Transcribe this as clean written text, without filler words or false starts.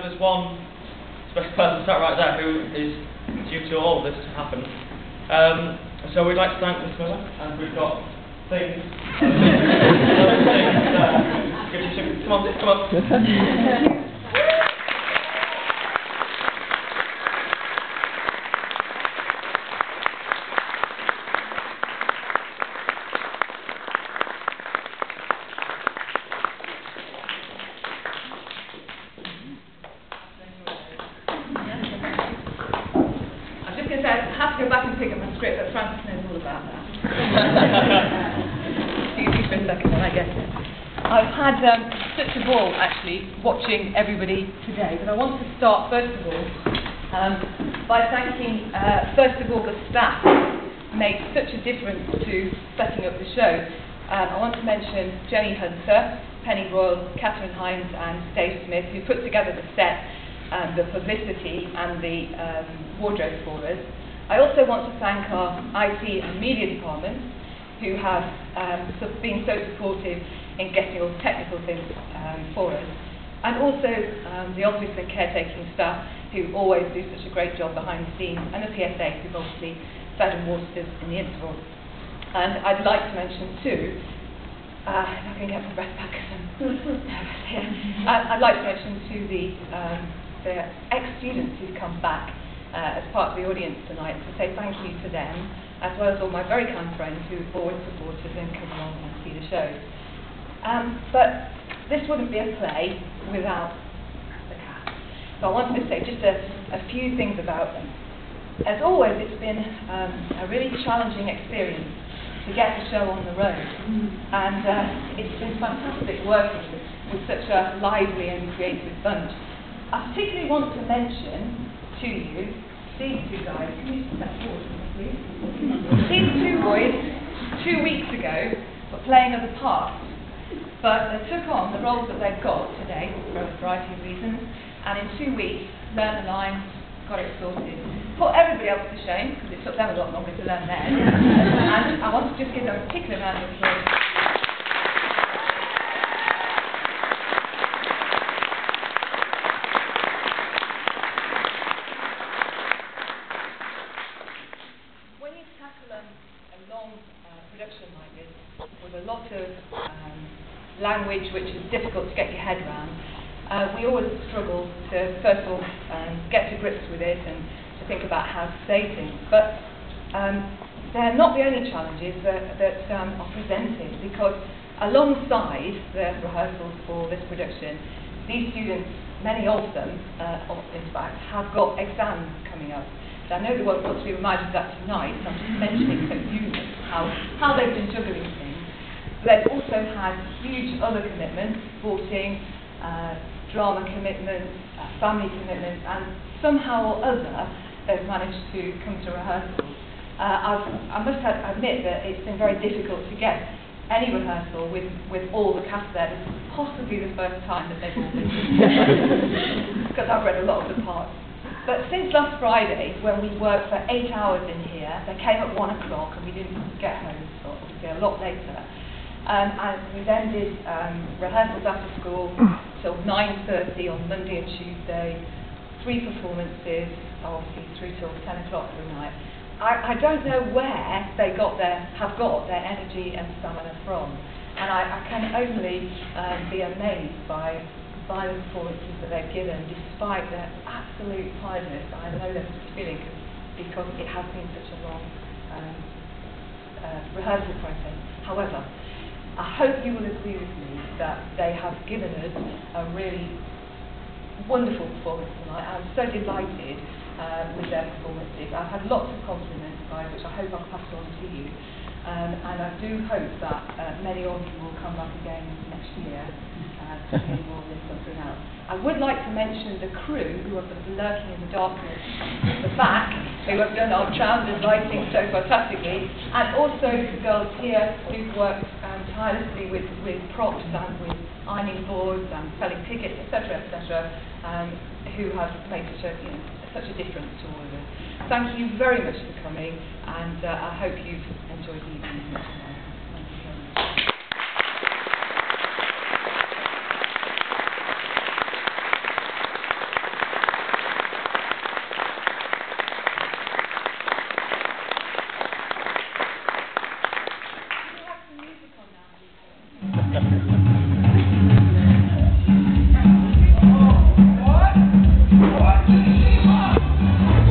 There's one special person sat right there who is due to all of this to happen. So we'd like to thank Miss Miller, and we've got things. Come on. I have to go back and pick up my script, but Francis knows all about that. Excuse me for a second when I get it. I've had such a ball, actually, watching everybody today, but I want to start, first of all, by thanking, first of all, the staff who made such a difference to setting up the show. I want to mention Jenny Hunter, Penny Broyle, Catherine Hines and Dave Smith, who put together the set, the publicity and the wardrobe for us. I also want to thank our IT and media departments who have been so supportive in getting all the technical things for us, and also the office and caretaking staff who always do such a great job behind the scenes, and the PSA who've obviously fed and watered us in the interval. And I'd like to mention too, if I can get my breath back because I'm nervous here, I'd like to mention to the ex-students who've come back as part of the audience tonight to say thank you to them, as well as all my very kind friends who've always supported and come along and see the shows. But this wouldn't be a play without the cast. So I wanted to say just a few things about them. As always, it's been a really challenging experience to get the show on the road, and it's been fantastic working with such a lively and creative bunch. I particularly want to mention to you these two guys. Can you step forward, please? These two boys, 2 weeks ago, were playing other parts, but they took on the roles that they've got today for a variety of reasons, and in 2 weeks learned the lines, got it sorted. Put everybody else to shame, because it took them a lot longer to learn theirs. And I want to just give them a particular round of applause. When you tackle a long production like this, with a lot of language which is difficult to get your head around, we always struggle to, first of all, get to grips with it and to think about how to say things. But they're not the only challenges that are presented, because alongside the rehearsals for this production, these students, many of them, in fact, have got exams coming up. So I know they won't want to be reminded of that tonight, so I'm just mentioning so you know how they've been juggling things. But they've also had huge other commitments, sporting, drama commitments, family commitments, and somehow or other they've managed to come to rehearsal. I must admit that it's been very difficult to get any rehearsal with all the cast there. This is possibly the first time that they've all been because I've read a lot of the parts. But since last Friday, when we worked for 8 hours in here, they came at 1 o'clock and we didn't get home until obviously a lot later. And we then did rehearsals after school till 9:30 on Monday and Tuesday, 3 performances, obviously through till 10 o'clock every night. I don't know where they have got their energy and stamina from, and I can only be amazed by the performances that they've given, despite their absolute tiredness. I know they're feeling because it has been such a long rehearsal process. However, I hope you will agree with me that they have given us a really wonderful performance tonight. I'm so delighted with their performances. I've had lots of compliments, guys, which I hope I'll pass on to you. And I do hope that many of you will come back again next year to hear more of something else. I would like to mention the crew who are sort of lurking in the darkness at the back, who have done our sound and lighting so fantastically, and also the girls here who've worked tirelessly with props and with ironing boards and selling tickets, etc., who have made such a difference to all of us. Thank you very much for coming, and I hope you've enjoyed the evening.